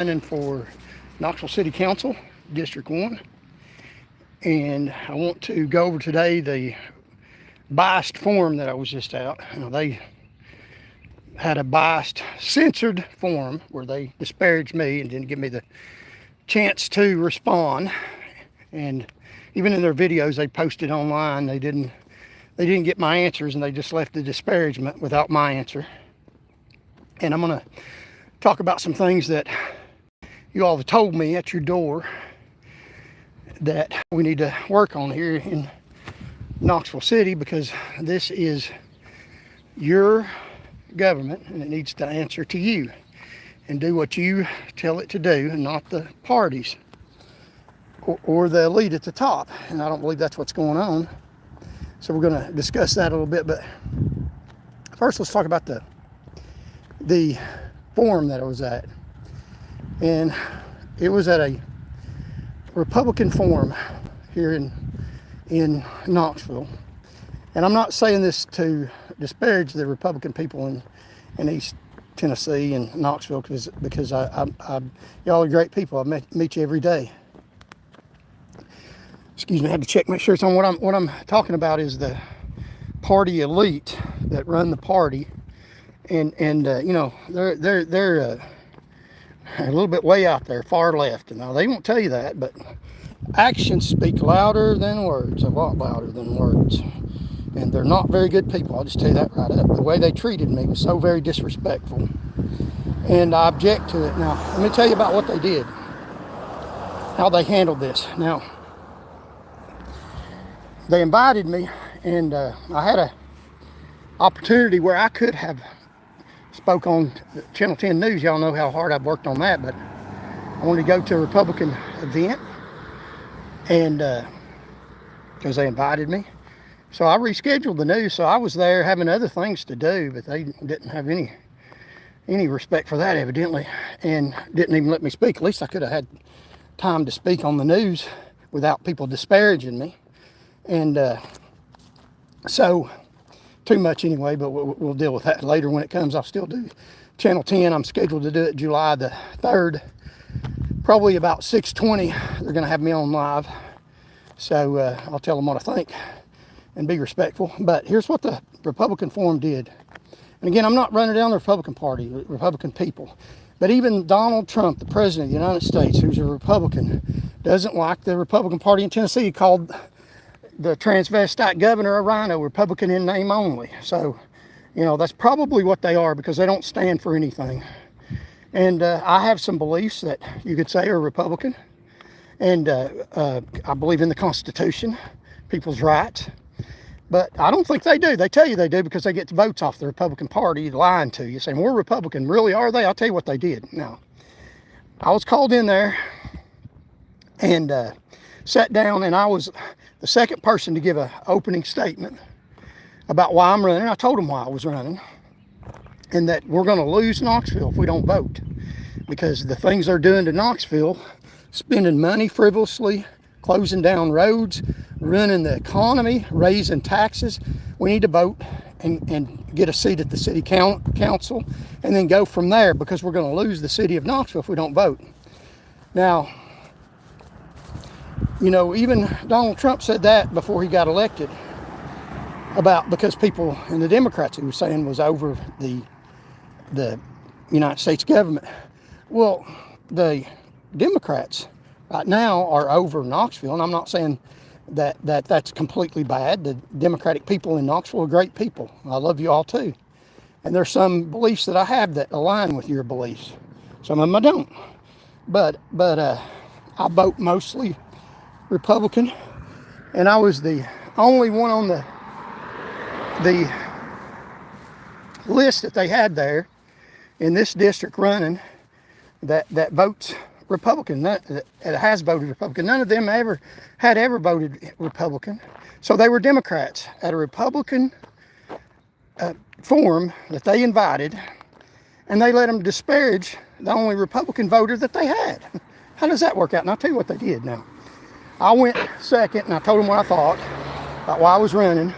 running for Knoxville City Council, District 1. And I want to go over today the biased forum that I was just out. They had a biased, censored forum where they disparaged me and didn't give me the chance to respond. And even in their videos they posted online, they didn't get my answers, and they just left the disparagement without my answer. And I'm going to talk about some things that you all have told me at your door that we need to work on here in Knoxville City, because this is your government and it needs to answer to you and do what you tell it to do, and not the parties or the elite at the top. And I don't believe that's what's going on. So we're going to discuss that a little bit. But first, let's talk about the forum that I was at. And it was at a Republican forum here in Knoxville. And I'm not saying this to disparage the Republican people in East Tennessee and Knoxville, because y'all are great people. I meet you every day. Excuse me, I had to check, make sure it's on. What I'm talking about is the party elite that run the party, and they're a little bit way out there, far left. Now, they won't tell you that, but actions speak louder than words, a lot louder than words. And they're not very good people, I'll just tell you that right up. The way they treated me was so very disrespectful, and I object to it. Now, let me tell you about what they did, how they handled this. Now, they invited me, and I had an opportunity where I could have spoke on Channel 10 News. Y'all know how hard I've worked on that, but I wanted to go to a Republican event, and because they invited me. So I rescheduled the news, so I was there having other things to do, but they didn't have any respect for that, evidently, and didn't even let me speak. At least I could have had time to speak on the news without people disparaging me. And so, too much anyway, but we'll deal with that later when it comes. I'll still do Channel 10. I'm scheduled to do it July the 3rd, probably about 6:20. They're going to have me on live, so I'll tell them what I think and be respectful. But here's what the Republican forum did. And again, I'm not running down the Republican Party, Republican people, but even Donald Trump, the president of the United States, who's a Republican, doesn't like the Republican Party in Tennessee. He called the transvestite governor a rhino, Republican in name only. So, that's probably what they are, because they don't stand for anything. And I have some beliefs that you could say are Republican. And I believe in the Constitution, people's rights. But I don't think they do. They tell you they do because they get the votes off the Republican Party, lying to you, saying, we're Republican. Really, are they? I'll tell you what they did. Now, I was called in there and sat down, and I was the second person to give an opening statement about why I'm running. I told them why I was running, and that we're going to lose Knoxville if we don't vote, because the things they're doing to Knoxville, spending money frivolously, closing down roads, ruining the economy, raising taxes. We need to vote and get a seat at the city council, and then go from there, because we're going to lose the city of Knoxville if we don't vote. Now, even Donald Trump said that before he got elected, because people in the Democrats, he was saying, was over the United States government. Well, the Democrats right now are over Knoxville, and I'm not saying that's completely bad. The Democratic people in Knoxville are great people. I love you all too. And there's some beliefs that I have that align with your beliefs. Some of them I don't. But I vote mostly Republican, and I was the only one on the list that they had there in this district running that votes Republican, that has voted Republican. None of them had ever voted Republican. So they were Democrats at a Republican forum that they invited, and they let them disparage the only Republican voter that they had. How does that work out? And I'll tell you what they did now. I went second, and I told them what I thought about why I was running.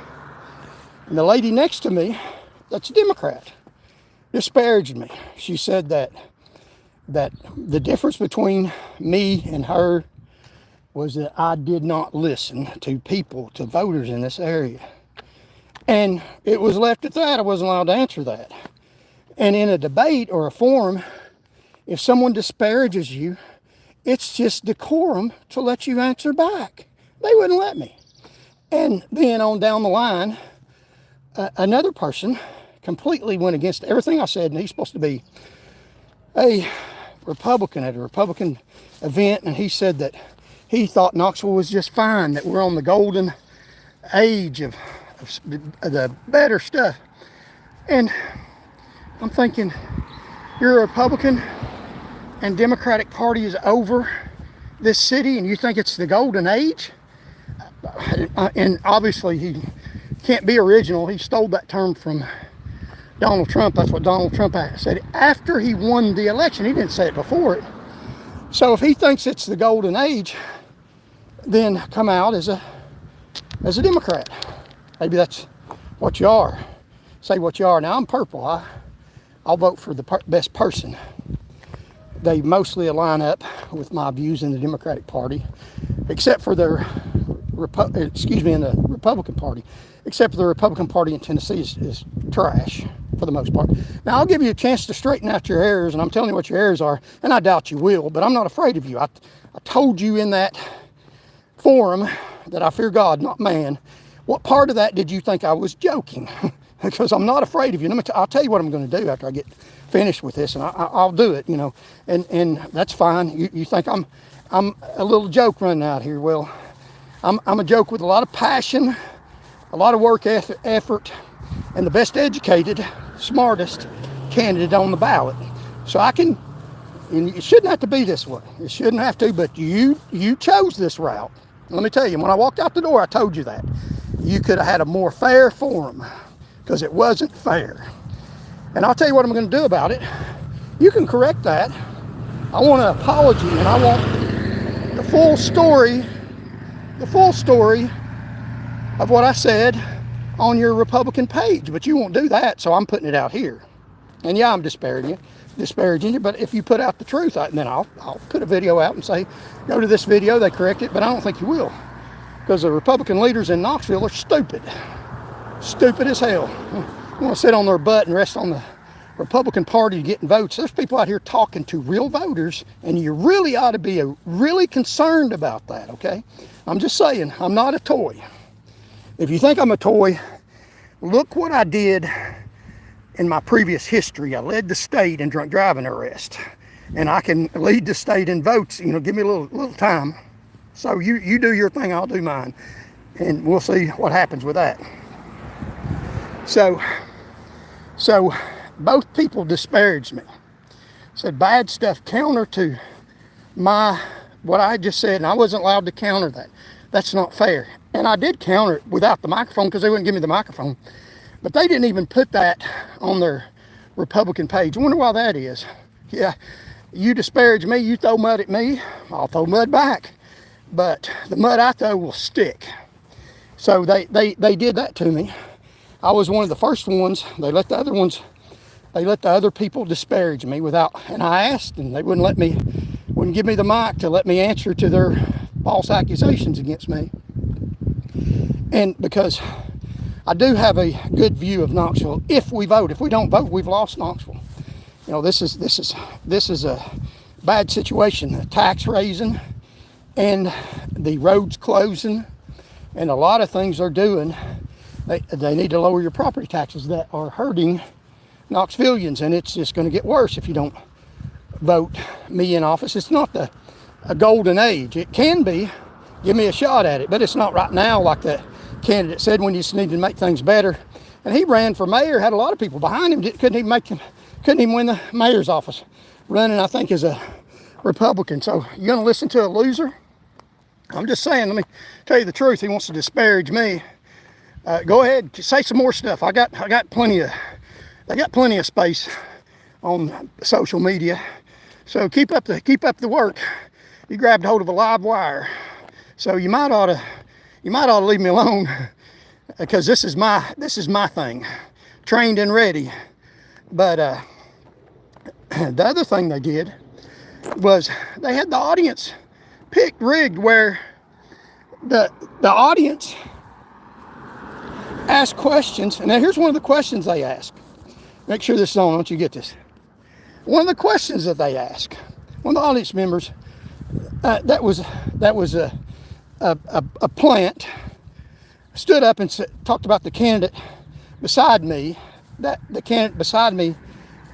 And the lady next to me, that's a Democrat, disparaged me. She said that that the difference between me and her was that I did not listen to people, to voters in this area. And it was left at that. I wasn't allowed to answer that. And in a debate or a forum, if someone disparages you, it's just decorum to let you answer back. They wouldn't let me. And then on down the line, another person completely went against everything I said, and he's supposed to be a Republican at a Republican event, and he said that he thought Knoxville was just fine, that we're on the golden age of the better stuff. And I'm thinking, you're a Republican and Democratic Party is over this city and you think it's the golden age? And obviously he can't be original. He stole that term from Donald Trump. That's what Donald Trump said after he won the election. He didn't say it before it. So if he thinks it's the golden age, then come out as a Democrat. Maybe that's what you are. Say what you are. Now I'm purple. I'll vote for the best person. They mostly align up with my views in the Democratic Party, except for their, in the Republican Party, except for the Republican Party in Tennessee is trash for the most part. Now I'll give you a chance to straighten out your errors, and I'm telling you what your errors are, and I doubt you will, but I'm not afraid of you. I told you in that forum that I fear God, not man. What part of that did you think I was joking? Because I'm not afraid of you. I'll tell you what I'm going to do after I get finished with this, and I'll do it, and that's fine. You think I'm a little joke running out here. Well, I'm a joke with a lot of passion, a lot of work effort, and the best educated, smartest candidate on the ballot. So and it shouldn't have to be this way. It shouldn't have to, but you chose this route. Let me tell you, when I walked out the door, I told you that. You could have had a more fair forum, because it wasn't fair. And I'll tell you what I'm going to do about it. You can correct that. I want an apology, and I want the full story of what I said on your Republican page. But you won't do that, so I'm putting it out here. And yeah, I'm disparaging you, but if you put out the truth, then I'll put a video out and say, go to this video, they correct it, but I don't think you will. Because the Republican leaders in Knoxville are stupid. Stupid as hell. Want to sit on their butt and rest on the Republican Party getting votes. There's people out here talking to real voters, and you really ought to be really concerned about that, okay? I'm just saying, I'm not a toy. If you think I'm a toy, look what I did in my previous history. I led the state in drunk driving arrest, and I can lead the state in votes. Give me a little time. So you do your thing, I'll do mine, and we'll see what happens with that. So both people disparaged me, said bad stuff counter to what I just said, and I wasn't allowed to counter that. That's not fair. And I did counter it without the microphone because they wouldn't give me the microphone. But they didn't even put that on their Republican page. I wonder why that is. Yeah, you disparage me, you throw mud at me, I'll throw mud back. But the mud I throw will stick. So they did that to me. I was one of the first ones. They let the other people disparage me and I asked, and they wouldn't give me the mic to let me answer to their false accusations against me. And because I do have a good view of Knoxville, if we vote. If we don't vote, we've lost Knoxville. This is a bad situation. The tax raising and the roads closing and a lot of things they're doing. They need to lower your property taxes that are hurting Knoxvillians, and it's just going to get worse if you don't vote me in office. It's not a golden age. It can be. Give me a shot at it, but it's not right now like the candidate said when you just need to make things better. And he ran for mayor, had a lot of people behind him, couldn't even win the mayor's office. Running, I think, as a Republican. So you're going to listen to a loser? I'm just saying, let me tell you the truth. He wants to disparage me. Go ahead, say some more stuff. I got plenty of space on social media. So keep up the work. You grabbed hold of a live wire. So you might ought to leave me alone, because this is my thing, trained and ready. But the other thing they did was they had the audience picked, rigged, where the audience asked questions. And now here's one of the questions they asked. Make sure this is on, don't you get this. One of the questions that they asked, one of the audience members, that was a plant, stood up and talked about the candidate beside me. That the candidate beside me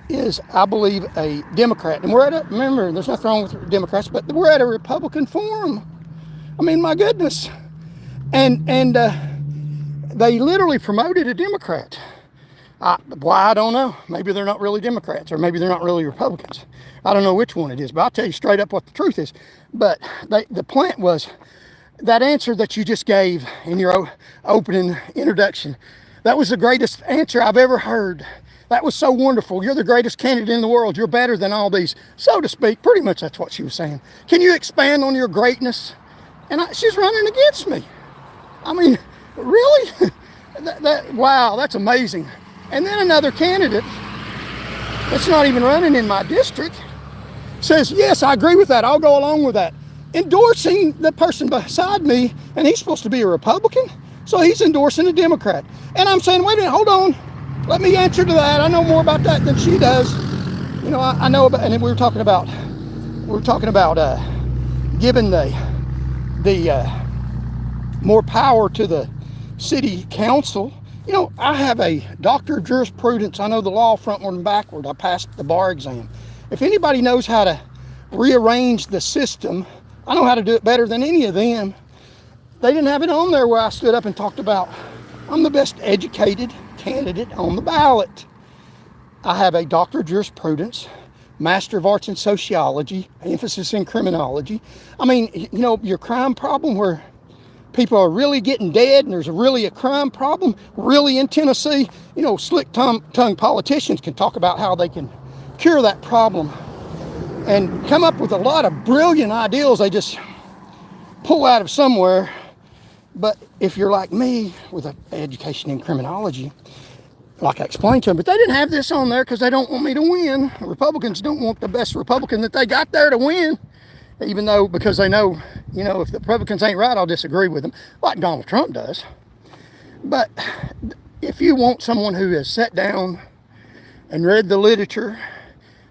is, I believe, a Democrat. And we're at remember, there's nothing wrong with Democrats, but we're at a Republican forum. I mean, my goodness. And they literally promoted a Democrat. Why, I don't know. Maybe they're not really Democrats, or maybe they're not really Republicans. I don't know which one it is, but I'll tell you straight up what the truth is. But the plant was that answer that you just gave in your opening introduction. That was the greatest answer I've ever heard. That was so wonderful. You're the greatest candidate in the world. You're better than all these, so to speak. Pretty much that's what she was saying. Can you expand on your greatness? And she's running against me. I mean, really? Wow, that's amazing. And then another candidate that's not even running in my district says, yes, I agree with that. I'll go along with that. Endorsing the person beside me, and he's supposed to be a Republican, so he's endorsing a Democrat. And I'm saying, wait a minute, hold on. Let me answer to that. I know more about that than she does. You know, I know about, and then we were talking about giving the more power to the city council. You know, I have a doctor of jurisprudence. I know the law frontward and backward. I passed the bar exam. If anybody knows how to rearrange the system, I know how to do it better than any of them. They didn't have it on there where I stood up and talked about, I'm the best educated candidate on the ballot. I have a doctor of jurisprudence, Master of Arts in sociology, emphasis in criminology. I mean, you know, your crime problem where people are really getting dead and there's really a crime problem, really in Tennessee, you know, slick-tongued politicians can talk about how they can cure that problem and come up with a lot of brilliant ideals they just pull out of somewhere. But if you're like me with an education in criminology, like I explained to them, but they didn't have this on there because they don't want me to win. The Republicans don't want the best Republican that they got there to win, even though, because they know, you know, if the Republicans ain't right, I'll disagree with them, like Donald Trump does. But if you want someone who has sat down and read the literature,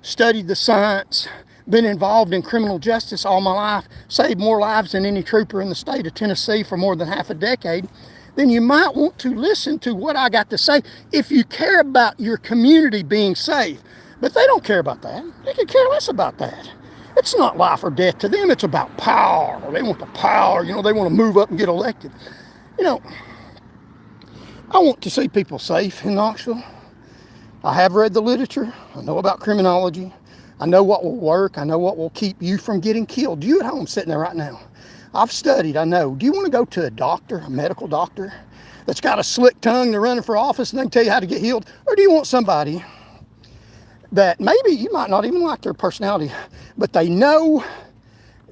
studied the science, been involved in criminal justice all my life, saved more lives than any trooper in the state of Tennessee for more than half a decade, then you might want to listen to what I got to say if you care about your community being safe. But they don't care about that. They could care less about that. It's not life or death to them. It's about power. They want the power. You know, they want to move up and get elected. You know, I want to see people safe in Knoxville. I have read the literature. I know about criminology. I know what will work. I know what will keep you from getting killed. You at home sitting there right now. I've studied, I know. Do you want to go to a doctor, a medical doctor, that's got a slick tongue, they're running for office and they can tell you how to get healed? Or do you want somebody that maybe you might not even like their personality, but they know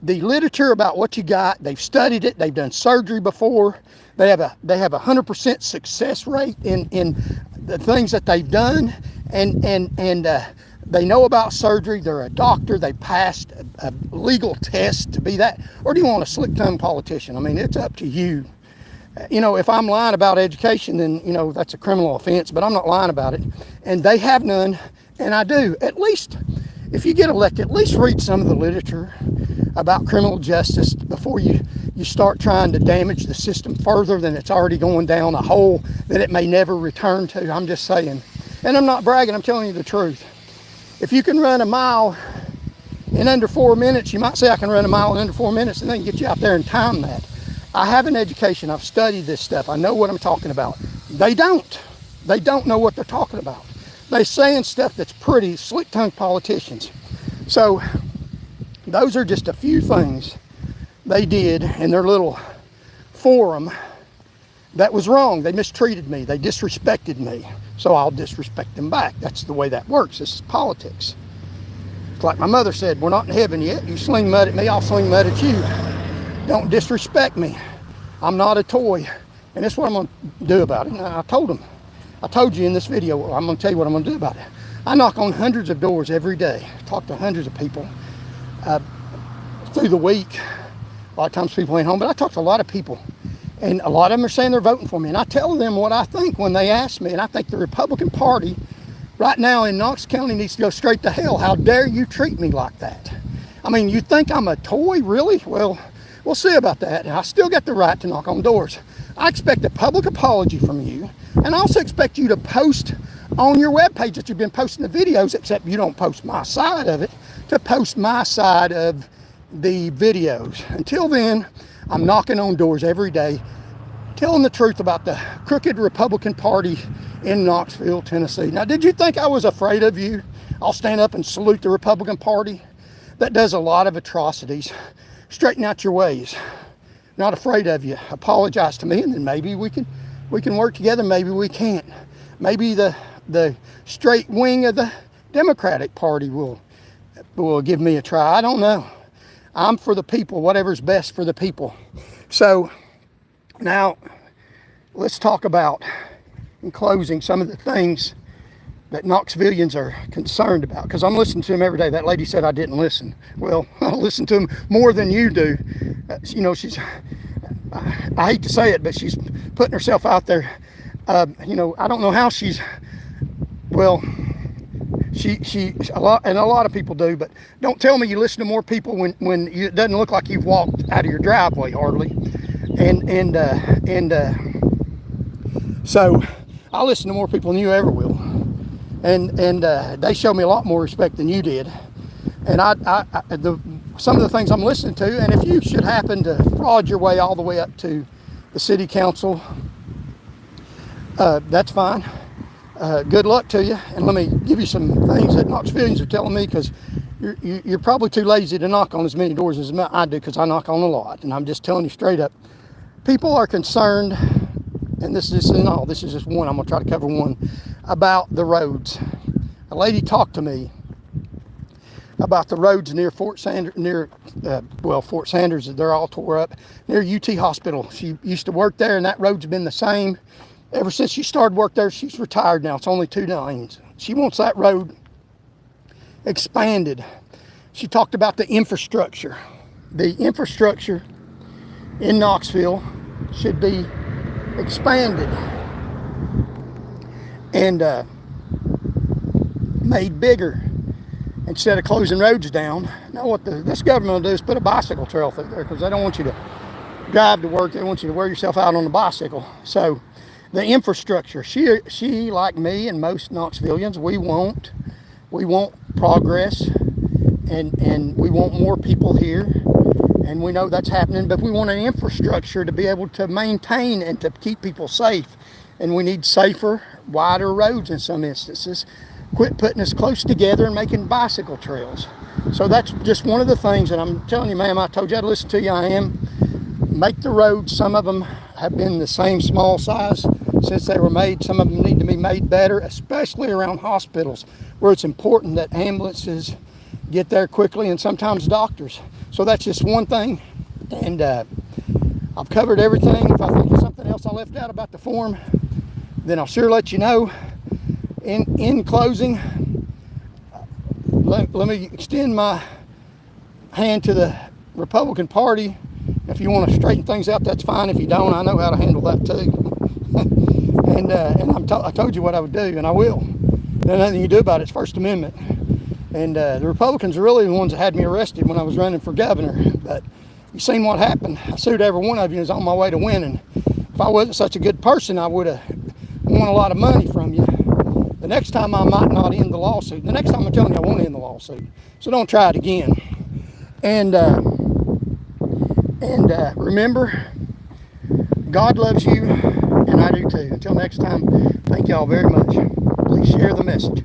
the literature about what you got, they've studied it, they've done surgery before, they have a 100% success rate in the things that they've done, and they know about surgery, they're a doctor, they passed a legal test to be that? Or do you want a slick-tongued politician? I mean, it's up to you. You know, if I'm lying about education, then, you know, that's a criminal offense, but I'm not lying about it. And they have none, and I do. At least, if you get elected, at least read some of the literature about criminal justice before you start trying to damage the system further than it's already going down a hole that it may never return to. I'm just saying. And I'm not bragging, I'm telling you the truth. If you can run a mile in under 4 minutes, you might say I can run a mile in under 4 minutes, and then get you out there and time that. I have an education. I've studied this stuff. I know what I'm talking about. They don't. They don't know what they're talking about. They're saying stuff that's pretty, slick-tongued politicians. So those are just a few things they did in their little forum that was wrong. They mistreated me. They disrespected me. So I'll disrespect them back. That's the way that works. This is politics. It's like my mother said, we're not in heaven yet. You sling mud at me, I'll sling mud at you. Don't disrespect me. I'm not a toy. And that's what I'm going to do about it. And I told them. I told you in this video, I'm going to tell you what I'm going to do about it. I knock on hundreds of doors every day. Talk to hundreds of people. through the week. A lot of times people ain't home, but I talk to a lot of people, and a lot of them are saying they're voting for me, and I tell them what I think when they ask me, and I think the Republican Party right now in Knox County needs to go straight to hell. How dare you treat me like that? I mean, you think I'm a toy, really? Well, we'll see about that. And I still got the right to knock on doors. I expect a public apology from you, and I also expect you to post on your webpage that you've been posting the videos, except you don't post my side of it, to post my side of the videos. Until then, I'm knocking on doors every day, telling the truth about the crooked Republican Party in Knoxville, Tennessee. Now, did you think I was afraid of you? I'll stand up and salute the Republican Party that does a lot of atrocities. Straighten out your ways. Not afraid of you. Apologize to me, and then maybe we can work together. Maybe we can't. Maybe the straight wing of the Democratic Party will give me a try. I don't know. I'm for the people, whatever's best for the people. So now let's talk about, in closing, some of the things that Knoxvillians are concerned about, because I'm listening to them every day. That lady said I didn't listen. Well, I listen to them more than you do. You know, I hate to say it, but she's putting herself out there. You know, I don't know how she's, well, she a lot, and a lot of people do, but don't tell me you listen to more people when it doesn't look like you've walked out of your driveway hardly. So I listen to more people than you ever will. And they show me a lot more respect than you did. And some of the things I'm listening to, and if you should happen to fraud your way all the way up to the city council, that's fine. Good luck to you. And let me give you some things that Knoxvillians are telling me, because you're probably too lazy to knock on as many doors as I do, because I knock on a lot. And I'm just telling you straight up, people are concerned, and this isn't all, this is just one, I'm going to try to cover one, about the roads. A lady talked to me about the roads near Fort Sanders, Fort Sanders, they're all tore up, near UT Hospital. She used to work there, and that road's been the same ever since she started work there. She's retired now. It's only 2 lanes. She wants that road expanded. She talked about the infrastructure. The infrastructure in Knoxville should be expanded and made bigger instead of closing roads down. Now what this government will do is put a bicycle trail through there, because they don't want you to drive to work. They want you to wear yourself out on the bicycle. So the infrastructure, she like me and most Knoxvillians, we want progress, and we want more people here, and we know that's happening, but we want an infrastructure to be able to maintain and to keep people safe. And we need safer, wider roads in some instances. Quit putting us close together and making bicycle trails. So that's just one of the things, and I'm telling you, ma'am, I told you I'd listen to you. I am. Make the roads, some of them have been the same small size since they were made. Some of them need to be made better, especially around hospitals, where it's important that ambulances get there quickly, and sometimes doctors. So that's just one thing, and I've covered everything. If I think of something else I left out about the form, then I'll sure let you know. In closing, let me extend my hand to the Republican Party. If you want to straighten things out, that's fine. If you don't, I know how to handle that too. and I told you what I would do, and I will. There's nothing you can do about it. It's First Amendment. And the Republicans are really the ones that had me arrested when I was running for governor. But you seen what happened. I sued every one of you and was on my way to winning. If I wasn't such a good person, I would have won a lot of money from you. The next time I might not end the lawsuit. The next time I'm telling you I won't end the lawsuit. So don't try it again. And remember, God loves you, and I do too. Until next time, thank y'all very much. Please share the message.